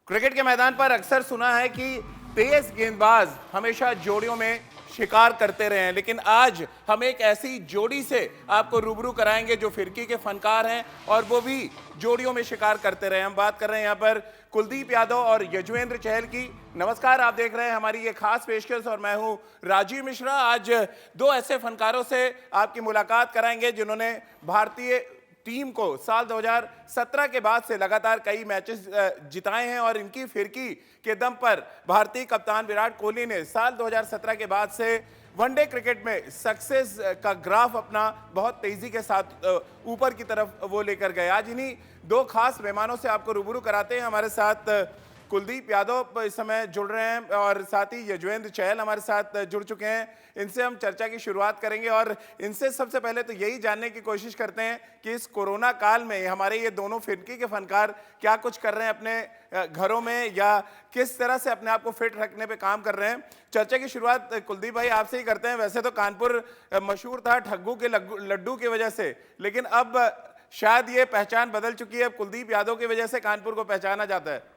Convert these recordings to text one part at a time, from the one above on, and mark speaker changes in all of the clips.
Speaker 1: Cricket के मैदान पर अक्सर सुना है कि तेज गेंदबाज हमेशा जोड़ियों में शिकार करते रहे हैं, लेकिन आज हम एक ऐसी जोड़ी से आपको रूबरू कराएंगे जो फिरकी के फनकार हैं और वो भी जोड़ियों में शिकार करते रहे। हम बात कर रहे हैं यहाँ पर कुलदीप यादव और यजुवेंद्र चहल की। नमस्कार, आप देख रहे हैं हमारी ये खास पेशकश और मैं हूं राजीव मिश्रा। आज दो ऐसे फनकारों से आपकी मुलाकात कराएंगे जिन्होंने भारतीय टीम को साल 2017 के बाद से लगातार कई मैचेस जिताए हैं और इनकी फिरकी के दम पर भारतीय कप्तान विराट कोहली ने साल 2017 के बाद से वनडे क्रिकेट में सक्सेस का ग्राफ अपना बहुत तेजी के साथ ऊपर की तरफ वो लेकर गए। आज इन्हीं दो खास मेहमानों से आपको रूबरू कराते हैं। हमारे साथ कुलदीप यादव इस समय जुड़ रहे हैं और साथ ही यजुवेंद्र चहल हमारे साथ जुड़ चुके हैं। इनसे हम चर्चा की शुरुआत करेंगे और इनसे सबसे पहले तो यही जानने की कोशिश करते हैं कि इस कोरोना काल में हमारे ये दोनों फिरकी के फनकार क्या कुछ कर रहे हैं अपने घरों में या किस तरह से अपने आप को फिट रखने पे काम कर रहे हैं। चर्चा की शुरुआत कुलदीप भाई आपसे ही करते हैं। वैसे तो कानपुर मशहूर था ठग्गू के लड्डू की वजह से, लेकिन अब शायद ये पहचान बदल चुकी है। अब कुलदीप यादव की वजह से कानपुर को पहचाना जाता है।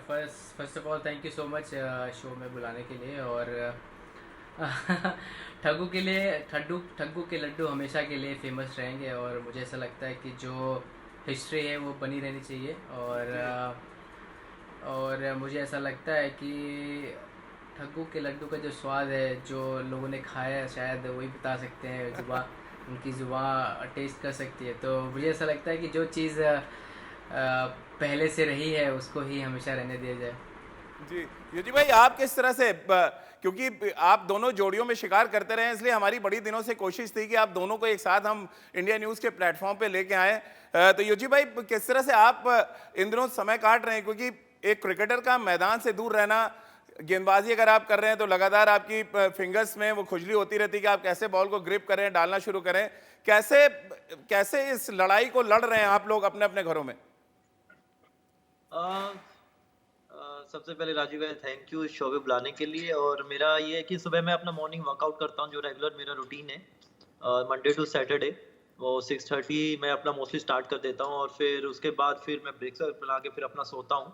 Speaker 2: First of all thank you so much show में बुलाने के लिए। और ठग्गू के लड्डू हमेशा के लिए फेमस रहेंगे और मुझे ऐसा लगता है कि जो हिस्ट्री है वो बनी रहनी चाहिए। और मुझे ऐसा लगता है कि ठग्गू के लड्डू का जो स्वाद है जो लोगों ने खाया है शायद वही बता सकते हैं, उनकी ज़ुबान टेस्ट कर सकती है। तो मुझे ऐसा लगता है कि जो चीज़ पहले से रही है उसको ही हमेशा रहने दिया जाए।
Speaker 1: जी युजी भाई, आप किस तरह से क्योंकि आप दोनों जोड़ियों में शिकार करते रहे हैं, इसलिए हमारी बड़ी दिनों से कोशिश थी कि आप दोनों को एक साथ हम इंडिया न्यूज़ के प्लेटफॉर्म पे लेके आए। तो युजी भाई, किस तरह से आप इन दिनों समय काट रहे हैं, क्योंकि एक क्रिकेटर का मैदान से दूर रहना, गेंदबाजी अगर आप कर रहे हैं तो लगातार आपकी फिंगर्स में वो खुजली होती रहती है कि आप कैसे बॉल को ग्रिप करें, डालना शुरू करें। कैसे कैसे इस लड़ाई को लड़ रहे हैं आप लोग अपने अपने घरों में?
Speaker 3: सबसे पहले राजीव भाई थैंक यू इस शो पे बुलाने के लिए। और मेरा ये है कि सुबह मैं अपना मॉर्निंग वर्कआउट करता हूँ, जो रेगुलर मेरा रूटीन है मंडे टू सैटरडे। वो 6:30 मैं अपना मोस्टली स्टार्ट कर देता हूँ और फिर उसके बाद फिर मैं ब्रेकफास्ट बना के फिर अपना सोता हूँ।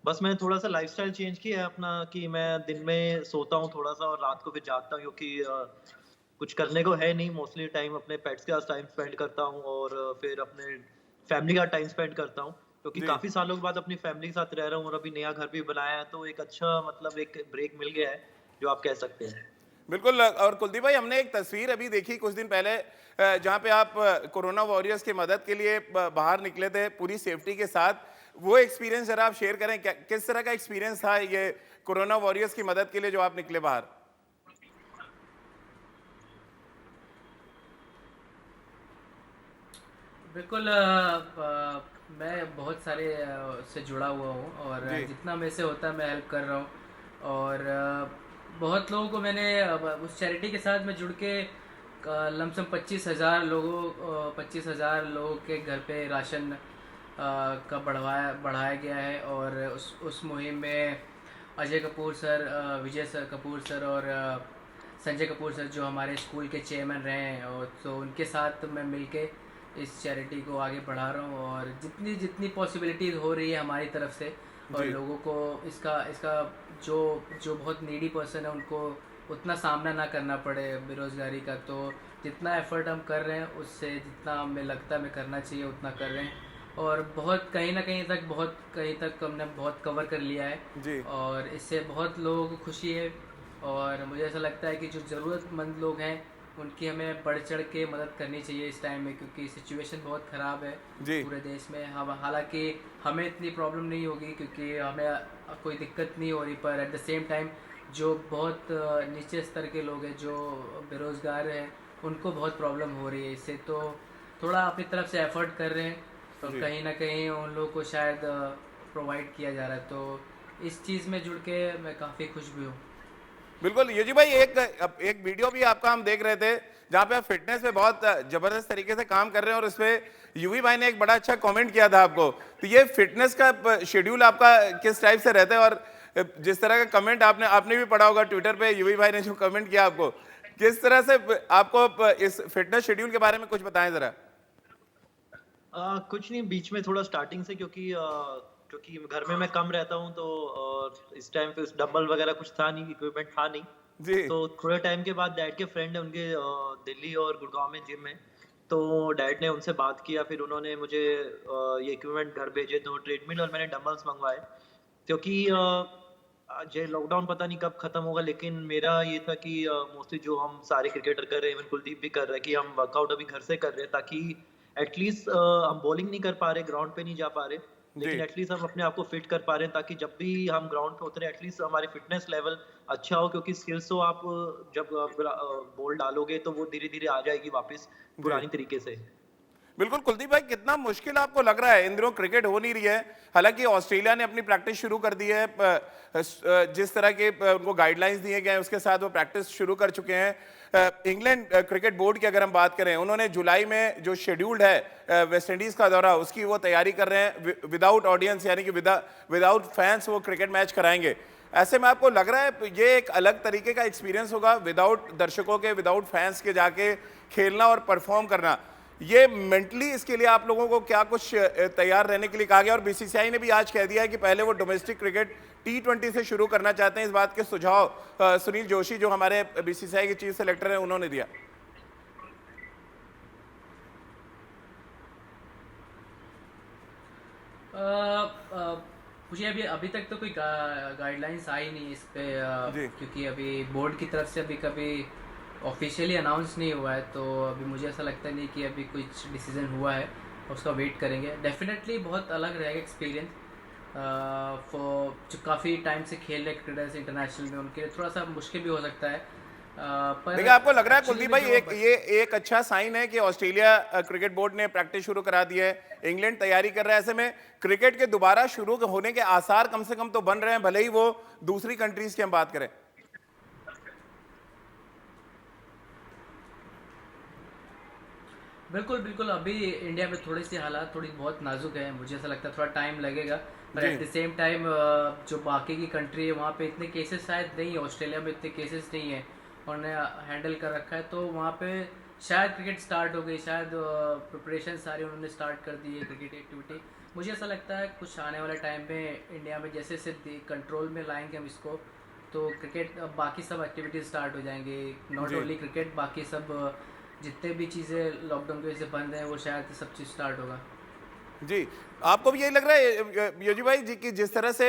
Speaker 3: बस मैंने थोड़ा सा लाइफस्टाइल चेंज किया है अपना, कि मैं दिन में सोता हूँ थोड़ा सा और रात को फिर जागता हूँ, क्योंकि कुछ करने को है नहीं। मोस्टली टाइम अपने पेट्स के साथ टाइम स्पेंड करता हूँ और फिर अपने फैमिली का टाइम स्पेंड करता हूँ, क्योंकि काफी सालों के बाद अपनी फैमिली के साथ रह रहा हूँ और अभी नया घर भी बनाया है, तो एक अच्छा मतलब एक ब्रेक मिल गया है जो आप कह सकते हैं।
Speaker 1: बिल्कुल। और कुलदीप भाई, हमने एक तस्वीर अभी देखी कुछ दिन पहले जहां पे आप कोरोना वॉरियर्स की मदद के लिए बाहर निकले थे पूरी सेफ्टी के साथ। वो एक्सपीरियंस जरा आप शेयर करें, किस तरह का एक्सपीरियंस था ये कोरोना वॉरियर्स की मदद के लिए जो आप निकले बाहर?
Speaker 2: बिल्कुल। मैं बहुत सारे से जुड़ा हुआ हूँ और जितना मेरे से होता है मैं हेल्प कर रहा हूँ। और बहुत लोगों को मैंने उस चैरिटी के साथ में जुड़ के लमसम 25,000 लोगों के घर पे राशन का बढ़ाया गया है। और उस मुहिम में अजय कपूर सर, विजय सर कपूर सर और संजय कपूर सर जो हमारे स्कूल के चेयरमैन रहे हैं, और तो उनके साथ मैं मिलके इस चैरिटी को आगे बढ़ा रहा हूँ। और जितनी पॉसिबिलिटीज़ हो रही है हमारी तरफ से, और लोगों को इसका जो जो बहुत नीडी पर्सन है उनको उतना सामना ना करना पड़े बेरोज़गारी का, तो जितना एफर्ट हम कर रहे हैं उससे जितना हमें लगता है हमें करना चाहिए उतना कर रहे हैं। और बहुत कहीं तक हमने बहुत कवर कर लिया है और इससे बहुत लोगों को खुशी है। और मुझे ऐसा लगता है कि जो ज़रूरतमंद लोग हैं उनकी हमें बढ़ चढ़ के मदद करनी चाहिए इस टाइम में, क्योंकि सिचुएशन बहुत ख़राब है पूरे देश में। हालांकि हमें इतनी प्रॉब्लम नहीं होगी क्योंकि हमें कोई दिक्कत नहीं हो रही, पर एट द सेम टाइम जो बहुत नीचे स्तर के लोग हैं जो बेरोज़गार हैं उनको बहुत प्रॉब्लम हो रही है इससे। तो थोड़ा अपनी तरफ से एफर्ट कर रहे हैं तो कहीं ना कहीं उन लोगों को शायद प्रोवाइड किया जा रहा है। तो इस चीज़ में जुड़ के मैं काफ़ी खुश भी हूँ।
Speaker 1: बिल्कुल युजी भाई, एक वीडियो भी आपका हम देख रहे थे जहां पे आप फिटनेस पे बहुत जबरदस्त तरीके से काम कर रहे हैं और उसपे यूवी भाई ने एक बड़ा अच्छा कमेंट किया था आपको। तो ये फिटनेस का शेड्यूल आपका किस टाइप से रहता है? और जिस तरह का कमेंट आपने भी पढ़ा होगा ट्विटर पे, यूवी भाई ने जो कमेंट किया आपको, किस तरह से आपको इस फिटनेस शेड्यूल के बारे में कुछ बताएं जरा।
Speaker 3: कुछ नहीं, बीच में थोड़ा स्टार्टिंग से क्योंकि घर में मैं कम रहता हूँ, तो इस टाइम पे डंबल वगैरह कुछ था नहीं, इक्विपमेंट था नहीं।
Speaker 1: जी
Speaker 3: तो थोड़े टाइम के बाद डैड के फ्रेंड है उनके, दिल्ली और गुड़गांव में जिम है, तो डैड ने उनसे बात किया, फिर उन्होंने मुझे ये इक्विपमेंट घर भेजे, 2 ट्रेडमिल और मैंने डंबल्स मंगवाए। क्योंकि ये लॉकडाउन पता नहीं कब खत्म होगा, लेकिन मेरा ये था कि मोस्टली जो हम सारे क्रिकेटर कर रहे हैं, इवन कुलदीप भी कर रहा है, कि हम वर्कआउट अभी घर से कर रहे हैं, ताकि एटलीस्ट हम बॉलिंग नहीं कर पा रहे, ग्राउंड पे नहीं जा पा रहे,
Speaker 1: जी
Speaker 3: लेकिन एटलीस्ट हम अपने आप को फिट कर पा रहे हैं, ताकि जब भी हम ग्राउंड पे उतरे एटलीस्ट हमारी फिटनेस लेवल अच्छा हो। क्योंकि स्किल्स तो आप जब बॉल डालोगे तो वो धीरे धीरे आ जाएगी वापस
Speaker 1: जी
Speaker 3: पुरानी तरीके से।
Speaker 1: बिल्कुल कुलदीप भाई, कितना मुश्किल आपको लग रहा है, इन दिनों क्रिकेट हो नहीं रही है, हालांकि ऑस्ट्रेलिया ने अपनी प्रैक्टिस शुरू कर दी है, जिस तरह के उनको गाइडलाइंस दिए गए हैं उसके साथ वो प्रैक्टिस शुरू कर चुके हैं। इंग्लैंड क्रिकेट बोर्ड की अगर हम बात करें, उन्होंने जुलाई में जो शेड्यूल्ड है वेस्ट इंडीज का दौरा, उसकी वो तैयारी कर रहे हैं, विदाउट ऑडियंस यानी कि विदाउट फैंस वो क्रिकेट मैच कराएंगे। ऐसे में आपको लग रहा है ये एक अलग तरीके का एक्सपीरियंस होगा, विदाउट दर्शकों के, विदाउट फैंस के जाके खेलना और परफॉर्म करना, ये मेंटली इसके लिए आप लोगों को क्या कुछ तैयार रहने के लिए कहा गया? और बीसीसीआई ने भी आज कह दिया है कि पहले वो डोमेस्टिक क्रिकेट T20 से शुरू करना चाहते हैं। इस बात के सुझाव सुनील जोशी जो हमारे बीसीसीआई के चीफ सेलेक्टर हैं उन्होंने दिया।
Speaker 2: मुझे अभी अभी तक तो कोई गाइडलाइंस आई नहीं इस पे,
Speaker 1: जी
Speaker 2: क्योंकि अभी बोर्ड की तरफ से अभी कभी ऑफिशियली अनाउंस नहीं हुआ है, तो अभी मुझे ऐसा लगता नहीं कि अभी कुछ डिसीजन हुआ है, उसका वेट करेंगे। डेफिनेटली बहुत अलग रहेगा एक्सपीरियंस फॉर जो काफ़ी टाइम से खेल रहे क्रिकेटर्स इंटरनेशनल में, उनके लिए थोड़ा सा मुश्किल भी हो सकता है। पर
Speaker 1: देखिए, आपको लग रहा है
Speaker 2: actually
Speaker 1: कुलदीप
Speaker 2: में
Speaker 1: भाई
Speaker 2: जो
Speaker 1: ये एक अच्छा साइन है कि ऑस्ट्रेलिया क्रिकेट बोर्ड ने प्रैक्टिस शुरू करा दी है, इंग्लैंड तैयारी कर रहा है, ऐसे में क्रिकेट के दोबारा शुरू होने के आसार कम से कम तो बन रहे हैं, भले ही वो दूसरी कंट्रीज की हम बात करें।
Speaker 2: बिल्कुल बिल्कुल, अभी इंडिया में थोड़ी सी हालात थोड़ी बहुत नाजुक है, मुझे ऐसा लगता है थोड़ा टाइम लगेगा, पर
Speaker 1: जी
Speaker 2: एट द सेम टाइम जो बाकी की कंट्री है वहाँ पे इतने केसेस शायद नहीं है, ऑस्ट्रेलिया में इतने केसेस नहीं है, उन्होंने हैंडल कर रखा है, तो वहाँ पे शायद क्रिकेट स्टार्ट हो गई, शायद प्रिपरेशन सारी उन्होंने स्टार्ट कर दी है क्रिकेट एक्टिविटी। मुझे ऐसा लगता है कुछ आने वाले टाइम में इंडिया में जैसे से कंट्रोल में लाएंगे हम इसको, तो क्रिकेट बाकी सब एक्टिविटीज स्टार्ट हो जाएंगे, नॉट
Speaker 1: जी
Speaker 2: ओनली क्रिकेट, बाकी सब जितने भी चीज़ें लॉकडाउन की वजह से बंद हैं वो शायद सब चीज़ स्टार्ट होगा।
Speaker 1: जी आपको भी यही लग रहा है योजी भाई जी कि जिस तरह से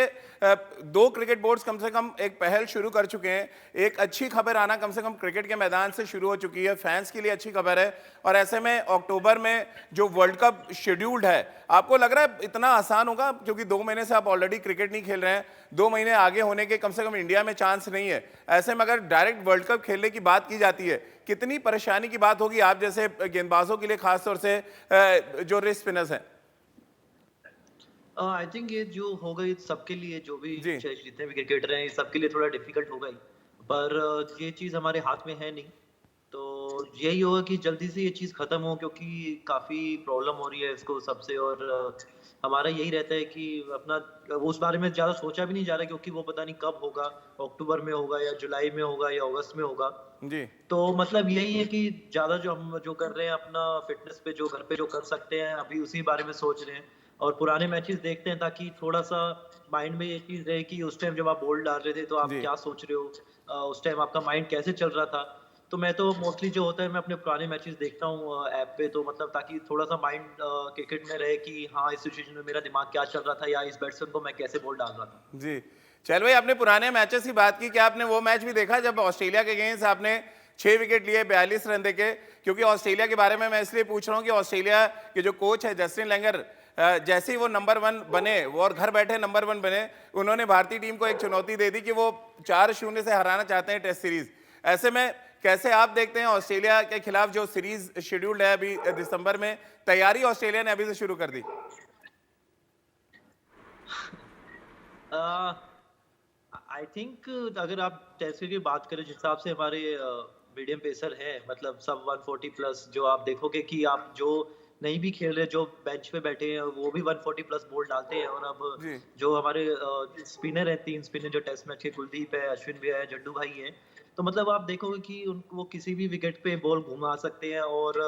Speaker 1: दो क्रिकेट बोर्ड्स कम से कम एक पहल शुरू कर चुके हैं, एक अच्छी खबर आना कम से कम क्रिकेट के मैदान से शुरू हो चुकी है, फैंस के लिए अच्छी खबर है, और ऐसे में अक्टूबर में जो वर्ल्ड कप शेड्यूल्ड है, आपको लग रहा है इतना आसान होगा? क्योंकि 2 महीने से आप ऑलरेडी क्रिकेट नहीं खेल रहे हैं, 2 महीने आगे होने के कम से कम इंडिया में चांस नहीं है, ऐसे में अगर डायरेक्ट वर्ल्ड कप खेलने की बात की जाती है, कितनी परेशानी की बात होगी आप जैसे गेंदबाजों के लिए, खासतौर से जो रिस्ट स्पिनर्स हैं?
Speaker 3: आई थिंक ये जो होगा ये सबके लिए, जो भी
Speaker 1: जी
Speaker 3: चाहे जितने भी क्रिकेटर हैं, ये सबके लिए थोड़ा डिफिकल्ट होगा ही, पर ये चीज़ हमारे हाथ में है नहीं, तो यही होगा कि जल्दी से ये चीज़ खत्म हो, क्योंकि काफ़ी प्रॉब्लम हो रही है इसको सबसे, और हमारा यही रहता है कि अपना वो उस बारे में ज़्यादा सोचा भी नहीं जा रहा, क्योंकि वो पता नहीं कब होगा, अक्टूबर में होगा या जुलाई में होगा या अगस्त में होगा।
Speaker 1: जी
Speaker 3: तो मतलब यही है कि ज़्यादा जो हम जो कर रहे हैं अपना फिटनेस पे, जो घर पे जो कर सकते हैं अभी उसी बारे में सोच रहे हैं, और पुराने मैचेस देखते हैं, ताकि थोड़ा सा माइंड में ये चीज़ रहे कि उस टाइम जब आप बॉल डाल रहे थे तो आप
Speaker 1: जी
Speaker 3: क्या सोच रहे हो, उस टाइम आपका माइंड कैसे चल रहा था। तो मैं तो मोस्टली जो होता है मैं अपने पुराने मैचेस देखता हूँ ऐप पे, तो मतलब ताकि थोड़ा सा माइंड क्रिकेट में रहे कि हाँ इस सिचुएशन में मेरा दिमाग क्या चल रहा था, या इस बैट्समैन को मैं कैसे बॉल डाल रहा था।
Speaker 1: जी चल भाई, आपने पुराने मैचेस की बात की, क्या आपने वो मैच भी देखा जब ऑस्ट्रेलिया के अगेंस्ट आपने 6 विकेट लिए 42 रन देके? क्योंकि ऑस्ट्रेलिया के बारे में मैं इसलिए पूछ रहा हूँ कि ऑस्ट्रेलिया के जो कोच है जस्टिन लैंगर, जैसे ही वो नंबर 1 बने, वो और घर बैठे नंबर 1 बने, उन्होंने भारतीय टीम को एक चुनौती दे दी कि वो 4-0 से हराना चाहते हैं टेस्ट सीरीज। ऐसे में कैसे आप देखते हैं ऑस्ट्रेलिया के खिलाफ जो सीरीज शेड्यूल्ड है अभी दिसंबर में, तैयारी ऑस्ट्रेलिया ने अभी से शुरू कर दी?
Speaker 3: आई थिंक अगर आप टेस्ट की बात करें, जिस हिसाब से हमारे मीडियम पेसर हैं, मतलब सब 140 प्लस, जो आप देखोगे कि आप जो नहीं भी खेल रहे, जो बेंच पे बैठे हैं, वो भी 140 प्लस बॉल डालते हैं। और अब
Speaker 1: जी
Speaker 3: जो हमारे स्पिनर हैं, 3 स्पिनर जो टेस्ट मैच के, कुलदीप है, अश्विन भी है, जड्डू भाई है, तो मतलब आप देखोगे कि उनको वो किसी भी विकेट पे बॉल घुमा सकते हैं। और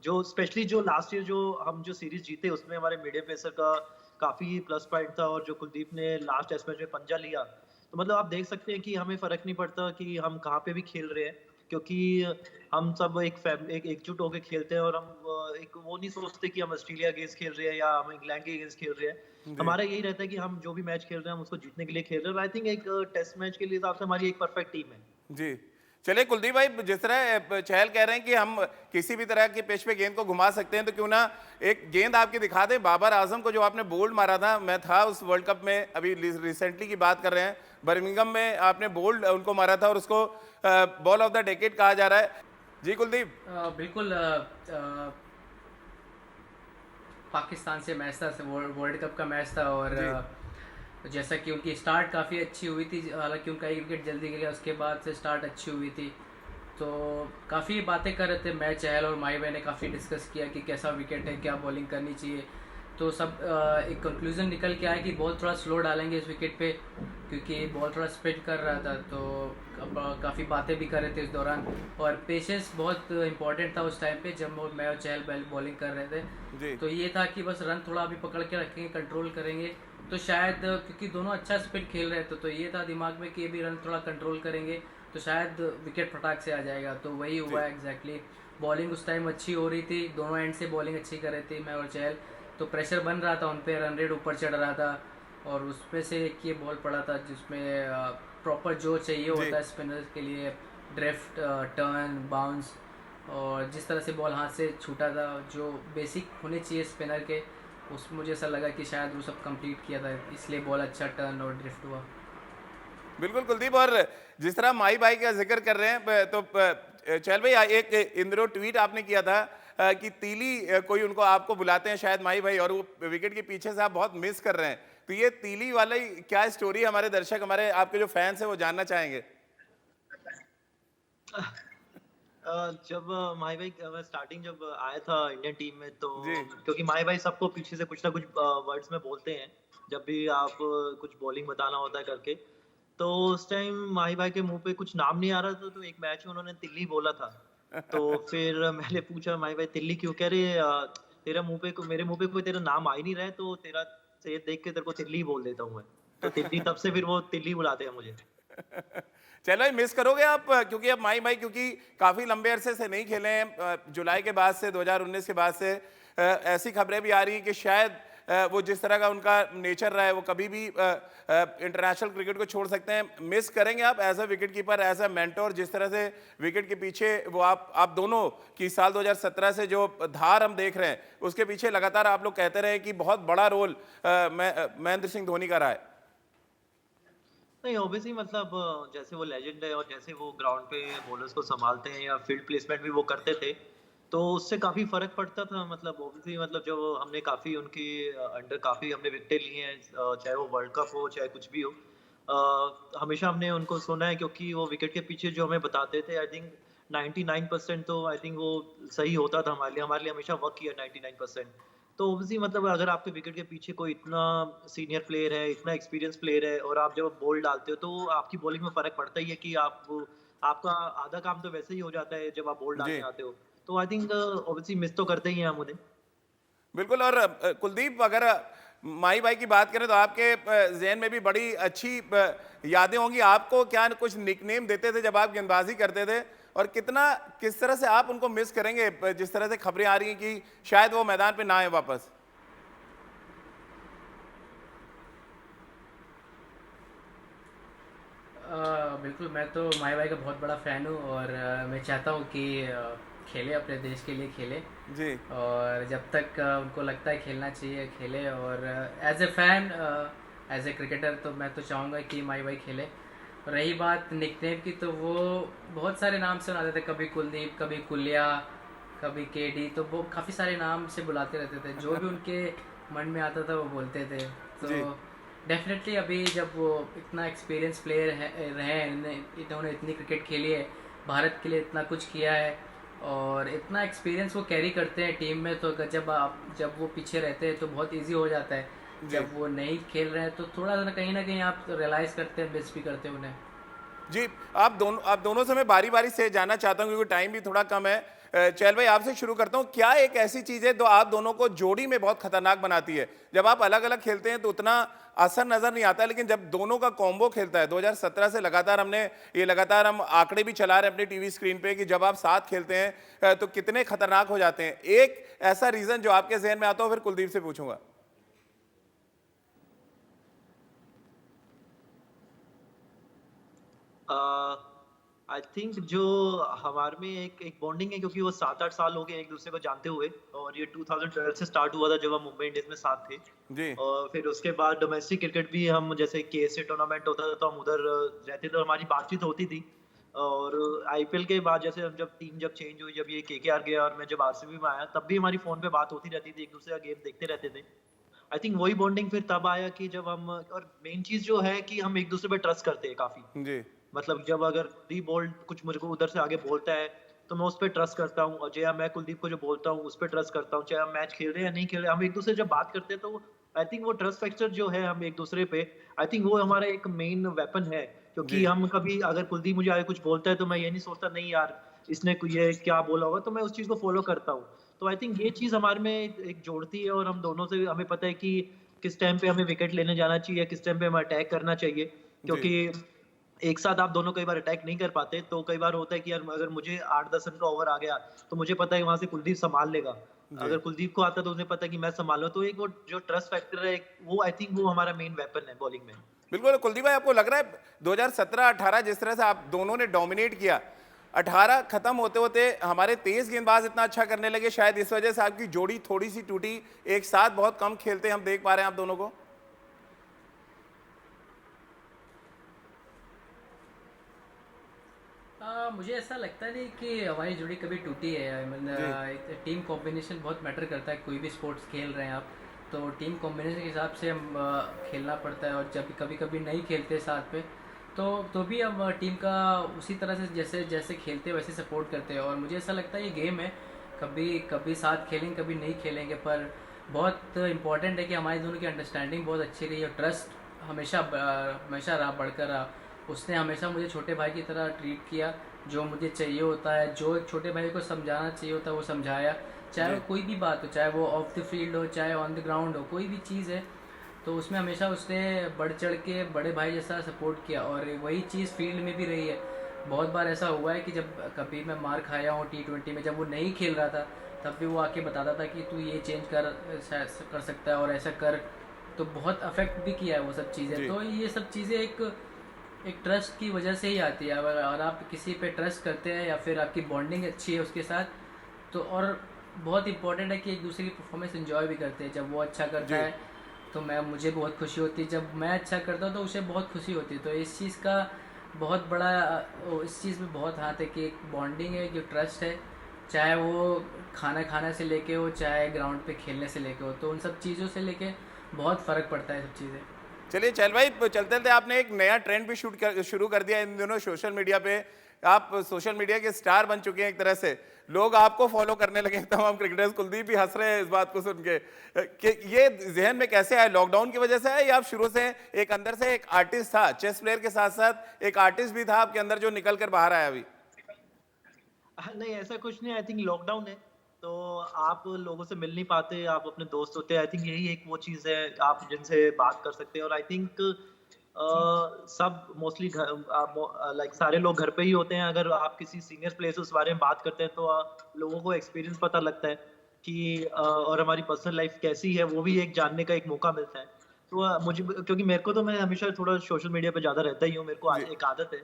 Speaker 3: जो स्पेशली जो लास्ट ईयर जो हम जो सीरीज़ जीते उसमें हमारे मीडियम पेसर का काफ़ी प्लस पॉइंट था, और जो कुलदीप ने लास्ट टेस्ट मैच में पंजा लिया, तो मतलब आप देख सकते हैं कि हमें फ़र्क नहीं पड़ता कि हम कहाँ पे भी खेल रहे हैं, क्योंकि हम सब एक एकजुट होके खेलते हैं। और हम एक वो नहीं सोचते कि हम ऑस्ट्रेलिया अगेंस्ट खेल रहे हैं या हम इंग्लैंड के अगेंस्ट खेल रहे हैं।
Speaker 1: जी
Speaker 3: हमारा यही रहता है कि हम जो भी मैच खेल रहे हैं हम उसको जीतने के लिए खेल रहे हैं। और आई थिंक एक टेस्ट मैच के लिए हिसाब से हमारी एक परफेक्ट टीम है।
Speaker 1: जी। चलिए कुलदीप भाई, जिस तरह चहल कह रहे हैं कि हम किसी भी तरह की पिच पे गेंद को घुमा सकते हैं, तो क्यों ना एक गेंद आपकी दिखा दें। बाबर आजम को जो आपने बोल्ड मारा था, मैं था उस वर्ल्ड कप में, अभी रिसेंटली की बात कर रहे हैं, बर्मिंघम में आपने बोल्ड उनको मारा था और उसको बॉल ऑफ द डेकेड कहा जा रहा है। जी कुलदीप।
Speaker 2: बिल्कुल। पाकिस्तान से मैच था, वर्ल्ड कप का मैच था, और जैसा कि उनकी स्टार्ट काफ़ी अच्छी हुई थी, हालांकि उनका एक विकेट जल्दी गया, उसके बाद से स्टार्ट अच्छी हुई थी। तो काफ़ी बातें कर रहे थे, मैं चहल और माही भाई ने काफ़ी डिस्कस किया कि कैसा विकेट है, क्या बॉलिंग करनी चाहिए। तो सब एक कंक्लूजन निकल के आया कि बॉल थोड़ा स्लो डालेंगे इस विकेट पे, क्योंकि बॉल थोड़ा स्पिन कर रहा था। तो अब काफ़ी बातें भी कर रहे थे इस दौरान, और पेशेंस बहुत इंपॉर्टेंट था उस टाइम पे जब मैं और चहल बॉलिंग कर रहे थे। तो ये था कि बस रन थोड़ा अभी पकड़ के रखेंगे, कंट्रोल करेंगे, तो शायद, क्योंकि दोनों अच्छा स्पिन खेल रहे थे, तो ये था दिमाग में कि ये भी रन थोड़ा कंट्रोल करेंगे तो शायद विकेट फटाक से आ जाएगा। तो वही हुआ एग्जैक्टली। बॉलिंग उस टाइम अच्छी हो रही थी, दोनों एंड से बॉलिंग अच्छी कर रहे थे मैं और चहल, तो प्रेशर बन रहा था उन पर, रन रेट ऊपर चढ़ रहा था। और उसमें से एक ये बॉल पड़ा था जिसमें प्रॉपर जो चाहिए होता है स्पिनर्स के लिए, ड्रिफ्ट, टर्न, बाउंस, और जिस तरह से बॉल हाथ से छूटा था, जो बेसिक होने चाहिए स्पिनर के, उस मुझे ऐसा लगा कि शायद वो सब कंप्लीट किया था, इसलिए बॉल अच्छा टर्न और ड्रिफ्ट हुआ।
Speaker 1: बिल्कुल कुलदीप, और जिस तरह माही भाई का जिक्र कर रहे हैं, तो चहल भाई, एक इंद्रो ट्वीट आपने किया था कि तीली कोई उनको आपको बुलाते हैं शायद माही भाई, और वो विकेट के पीछे से आप बहुत मिस कर रहे हैं। तो ये तीली वाला क्या स्टोरी, हमारे दर्शक, हमारे आपके जो फैंस हैं वो जानना चाहेंगे।
Speaker 3: जब माही भाई मैं स्टार्टिंग जब आया था इंडियन टीम में, तो
Speaker 1: जी
Speaker 3: क्योंकि माही भाई सबको पीछे से कुछ ना कुछ वर्ड्स में बोलते हैं जब भी आप कुछ बॉलिंग बताना होता है करके। तो उस टाइम माही भाई के मुंह पे कुछ नाम नहीं आ रहा था, तो एक मैच में उन्होंने तिल्ली बोला था। तो फिर मैंने पूछा माही भाई तिल्ली क्यों, कह रहे तेरा मुंह पे मेरे मुंह पे कोई तेरा नाम आ ही नहीं रहा है, तो तेरा से देख के तेरे को तिल्ली बोल देता हूँ मैं। तो तिल्ली, तब से फिर वो तिल्ली बुलाते हैं मुझे।
Speaker 1: चलो भाई, मिस करोगे आप, क्योंकि अब माही भाई क्योंकि काफी लंबे अरसे से नहीं खेले हैं, जुलाई के बाद से, 2019 के बाद से ऐसी खबरें भी आ रही हैं कि शायद वो जिस तरह का उनका नेचर रहा है वो कभी भी इंटरनेशनल क्रिकेट को छोड़ सकते हैं। मिस करेंगे आप as a wicket keeper, as a mentor, जिस तरह से विकेट के पीछे वो आप दोनों की साल 2017 से जो धार हम देख रहे हैं, उसके पीछे लगातार आप लोग कहते रहे कि बहुत बड़ा रोल महेंद्र सिंह धोनी का रहा है।
Speaker 3: नहीं, ऑब्वियसली मतलब जैसे वो लेजेंड है और जैसे वो ग्राउंड पे बॉलर्स को संभालते हैं या फील्ड प्लेसमेंट भी वो करते थे, तो उससे काफ़ी फ़र्क पड़ता था। मतलब ऑब्वियसली मतलब जब हमने काफ़ी उनके अंडर काफ़ी हमने विकेटें ली हैं, चाहे वो वर्ल्ड कप हो चाहे कुछ भी हो, हमेशा हमने उनको सुना है, क्योंकि वो विकेट के पीछे जो हमें बताते थे, आई थिंक 99% तो आई थिंक वो सही होता था हमारे लिए हमेशा वर्क किया 99%। तो ऑब्वियसली मतलब अगर आपके विकेट के पीछे कोई इतना सीनियर प्लेयर है, इतना एक्सपीरियंस प्लेयर है, और आप जब बॉल डालते हो तो आपकी बॉलिंग में फ़र्क पड़ता ही है कि आपका आधा काम तो वैसे ही हो जाता है जब आप बॉल
Speaker 1: जी
Speaker 3: डालने आते हो। तो आई थिंक ऑब्वियसली मिस तो करते ही हैं हम उन्हें।
Speaker 1: बिल्कुल। और कुलदीप, अगर माही भाई की बात करें तो आपके जहन में भी बड़ी अच्छी यादें होंगी। आपको क्या कुछ निकनेम देते थे जब आप गेंदबाजी करते थे, और किस तरह से आप उनको मिस करेंगे, जिस तरह से खबरें आ रही हैं कि शायद वो मैदान पे ना आए वापस।
Speaker 2: बिल्कुल, मैं तो माही भाई का बहुत बड़ा फ़ैन हूँ, और मैं चाहता हूँ कि खेले, अपने देश के लिए खेले,
Speaker 1: जी
Speaker 2: और जब तक उनको लगता है खेलना चाहिए खेले। और as a fan, as a cricketer, तो मैं तो चाहूँगा कि माही भाई खेले। रही बात निकनेम की, तो वो बहुत सारे नाम से बुलाते थे, कभी कुलदीप, कभी कुलिया, कभी केडी, तो वो काफ़ी सारे नाम से बुलाते रहते थे, जो भी उनके मन में आता था वो बोलते थे। तो
Speaker 1: जी
Speaker 2: डेफिनेटली अभी जब वो इतना एक्सपीरियंस प्लेयर रहे हैं, इन्होंने इतनी क्रिकेट खेली है, भारत के लिए इतना कुछ किया है, और इतना एक्सपीरियंस वो कैरी करते हैं टीम में, तो जब वो पीछे रहते हैं तो बहुत इजी हो जाता है।
Speaker 1: जी
Speaker 2: जब वो नहीं खेल रहे हैं तो थोड़ा ना कहीं आप रियलाइज़ करते हैं, मिस भी करते हैं उन्हें।
Speaker 1: जी, आप दोनों से मैं बारी-बारी से जानना चाहता हूँ क्योंकि टाइम भी थोड़ा कम है। चहल भाई आपसे शुरू करता हूँ, क्या एक ऐसी चीज़ है जो आप दोनों को जोड़ी में बहुत खतरनाक बनाती है? जब आप अलग-अलग खेलते हैं तो उतना असर नज़र नहीं आता, लेकिन जब दोनों का कॉम्बो खेलता है, 2017 से लगातार हम आंकड़े भी चला रहे हैं अपनी टीवी स्क्रीन पे कि जब आप साथ खेलते हैं तो कितने खतरनाक हो जाते हैं। एक ऐसा रीज़न जो आपके ज़हन में आता हो, फिर कुलदीप से पूछूँगा।
Speaker 3: आई थिंक जो हमारे में एक एक बॉन्डिंग है, क्योंकि वो 7-8 साल हो गए एक दूसरे को जानते हुए, और ये 2012 से स्टार्ट हुआ था जब हम मुंबई इंडियंस में साथ थे।
Speaker 1: जी,
Speaker 3: और फिर उसके बाद डोमेस्टिक क्रिकेट भी हम, जैसे केएसए टूर्नामेंट होता था तो हम उधर रहते थे और हमारी बातचीत होती थी। और आईपीएल के बाद जैसे हम, जब टीम जब चेंज हुई, जब ये केकेआर गया और मैं जब आरसीबी में आया, तब भी हमारी फोन पे बात होती रहती थी, एक दूसरे का गेम देखते रहते थे। आई थिंक वही बॉन्डिंग फिर तब आया कि जब हम, और मेन चीज जो है कि हम एक दूसरे पे ट्रस्ट करते हैं काफी।
Speaker 1: जी,
Speaker 3: मतलब जब अगर कुलदीप कुछ मुझे को उधर से आगे बोलता है तो मैं उस पर ट्रस्ट करता हूँ, और या मैं कुलदीप को जो बोलता हूँ उस पर ट्रस्ट करता हूँ, चाहे हम मैच खेल रहे हैं या नहीं खेल रहे, हम एक दूसरे से जब बात करते हैं तो आई थिंक वो ट्रस्ट फैक्टर जो है हम एक दूसरे पे, आई थिंक वो हमारा एक मेन वेपन है। क्योंकि
Speaker 1: जी,
Speaker 3: हम कभी, अगर कुलदीप मुझे आगे कुछ बोलता है तो मैं ये नहीं सोचता नहीं यार इसने ये क्या बोला होगा, तो मैं उस चीज को फॉलो करता हूँ। तो आई थिंक ये चीज हमारे में एक जोड़ती है, और हम दोनों से हमें पता है कि किस टाइम पे हमें विकेट लेने जाना चाहिए, किस टाइम पे हमें अटैक करना चाहिए।
Speaker 1: जी,
Speaker 3: क्योंकि एक साथ आप दोनों कई बार अटैक नहीं कर पाते, तो कई बार होता है कि यार अगर मुझे 8-10 रन का ओवर आ गया तो मुझे पता है कि वहां से कुलदीप संभाल लेगा।
Speaker 1: जी।
Speaker 3: अगर कुलदीप को आता है तो उन्हें पता है कि मैं संभालूं, तो एक वो जो ट्रस्ट फैक्टर है, वो आई थिंक वो हमारा मेन वेपन है बॉलिंग में।
Speaker 1: बिल्कुल, कुलदीप भाई आपको लग रहा है 2017-18 जिस तरह से आप दोनों ने डोमिनेट किया, 18 खत्म होते-होते हमारे तेज गेंदबाज इतना अच्छा करने लगे, शायद इस वजह से आपकी जोड़ी थोड़ी-सी टूटी, एक साथ बहुत कम खेलते हम देख पा रहे हैं आप दोनों को?
Speaker 2: मुझे ऐसा लगता नहीं कि हमारी जोड़ी कभी टूटी है।
Speaker 1: जी,
Speaker 2: मतलब टीम कॉम्बिनेशन बहुत मैटर करता है, कोई भी स्पोर्ट्स खेल रहे हैं आप तो टीम कॉम्बिनेशन के हिसाब से हम खेलना पड़ता है। और जब कभी कभी नहीं खेलते साथ में तो भी हम टीम का उसी तरह से जैसे जैसे खेलते हैं वैसे सपोर्ट करते हैं। और मुझे ऐसा लगता है ये गेम है, कभी कभी साथ खेलेंगे कभी नहीं खेलेंगे, पर बहुत इंपॉर्टेंट है कि हमारी दोनों की अंडरस्टैंडिंग बहुत अच्छी रही और ट्रस्ट हमेशा रहा, बढ़कर रहा। उसने हमेशा मुझे छोटे भाई की तरह ट्रीट किया, जो मुझे चाहिए होता है, जो एक छोटे भाई को समझाना चाहिए होता है वो समझाया, चाहे
Speaker 1: जी,
Speaker 2: वो कोई भी बात हो, चाहे वो ऑफ द फील्ड हो चाहे ऑन द ग्राउंड हो, कोई भी चीज़ है तो उसमें हमेशा उसने बढ़ चढ़ के बड़े भाई जैसा सपोर्ट किया। और वही चीज़ फील्ड में भी रही है। बहुत बार ऐसा हुआ है कि जब कभी मैं मार खाया हूँ T20 में, जब वो नहीं खेल रहा था तब भी वो आके बताता था कि तू ये चेंज कर सकता है और ऐसा कर। तो बहुत अफेक्ट भी किया है वो सब चीज़ें।
Speaker 1: जी,
Speaker 2: तो ये सब चीज़ें एक ट्रस्ट की वजह से ही आती है। अगर आप किसी पे ट्रस्ट करते हैं या फिर आपकी बॉन्डिंग अच्छी है उसके साथ तो, और बहुत इंपॉर्टेंट है कि एक दूसरे की परफॉर्मेंस एंजॉय भी करते हैं। जब वो अच्छा करता
Speaker 1: जी।
Speaker 2: है तो मुझे बहुत खुशी होती है, जब मैं अच्छा करता हूँ तो उसे बहुत खुशी होती है। तो इस चीज़ का बहुत बड़ा इस चीज़ में बहुत हाथ है कि एक बॉन्डिंग है, जो ट्रस्ट है, चाहे वो खाना खाने से लेके हो चाहे ग्राउंड पे खेलने से लेके हो, तो उन सब चीज़ों से लेके बहुत फ़र्क पड़ता है सब चीज़ें।
Speaker 1: चलिए चल भाई चलते-चलते आपने एक नया ट्रेंड भी शुरू कर दिया इन दिनों सोशल मीडिया पे। आप सोशल मीडिया के स्टार बन चुके हैं एक तरह से। लोग आपको फॉलो करने लगे हैं, तमाम क्रिकेटर्स। कुलदीप भी हंस रहे हैं इस बात को सुन के। कि ये ज़हन में कैसे आया? लॉकडाउन की वजह से आया या आप शुरू से एक अंदर से एक आर्टिस्ट था, चेस प्लेयर के साथ-साथ एक आर्टिस्ट भी था आपके अंदर जो निकल कर बाहर आया अभी?
Speaker 3: नहीं, ऐसा कुछ नहीं, आई थिंक लॉकडाउन है, तो आप लोगों से मिल नहीं पाते, आप अपने दोस्त होते हैं, आई थिंक यही एक वो चीज़ है आप जिनसे बात कर सकते हैं। और आई थिंक सब मोस्टली लाइक सारे लोग घर पे ही होते हैं। अगर आप किसी सीनियर प्लेयर्स उस बारे में बात करते हैं तो लोगों को एक्सपीरियंस पता लगता है कि और हमारी पर्सनल लाइफ कैसी है वो भी एक जानने का एक मौका मिलता है। तो क्योंकि मेरे को तो, मैं हमेशा थोड़ा सोशल मीडिया पे ज़्यादा रहता ही हूँ, मेरे को
Speaker 1: जी।
Speaker 3: एक आदत है।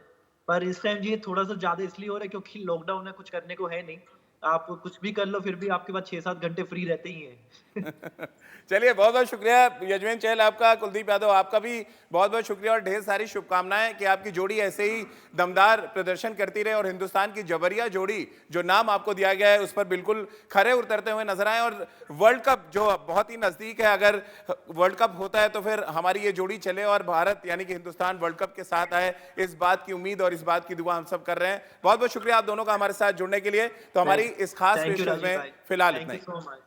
Speaker 3: पर इस टाइम ये थोड़ा-सा ज़्यादा इसलिए हो रहा है क्योंकि लॉकडाउन है, कुछ करने को है नहीं। आप कुछ भी कर लो फिर भी आपके पास 6-7 घंटे फ्री रहते ही हैं।
Speaker 1: चलिए बहुत-बहुत शुक्रिया यजवेंद्र चहल आपका, कुलदीप यादव आपका भी बहुत-बहुत शुक्रिया और ढेर सारी शुभकामनाएं कि आपकी जोड़ी ऐसे ही दमदार प्रदर्शन करती रहे और हिंदुस्तान की जबरिया जोड़ी जो नाम आपको दिया गया है उस पर बिल्कुल खरे उतरते हुए नजर आए। और वर्ल्ड कप जो बहुत ही नजदीक है, अगर वर्ल्ड कप होता है तो फिर हमारी ये जोड़ी चले और भारत यानी कि हिंदुस्तान वर्ल्ड कप के साथ आए, इस बात की उम्मीद और इस बात की दुआ हम सब कर रहे हैं। बहुत-बहुत शुक्रिया आप दोनों का हमारे साथ जुड़ने के लिए। तो हमारी इस खास
Speaker 3: थैंक यू
Speaker 1: पेशकश
Speaker 3: राजीव
Speaker 1: में
Speaker 3: भाई।
Speaker 1: फिलहाल
Speaker 3: थैंक
Speaker 1: इतना
Speaker 3: यू
Speaker 1: ही।
Speaker 3: So much.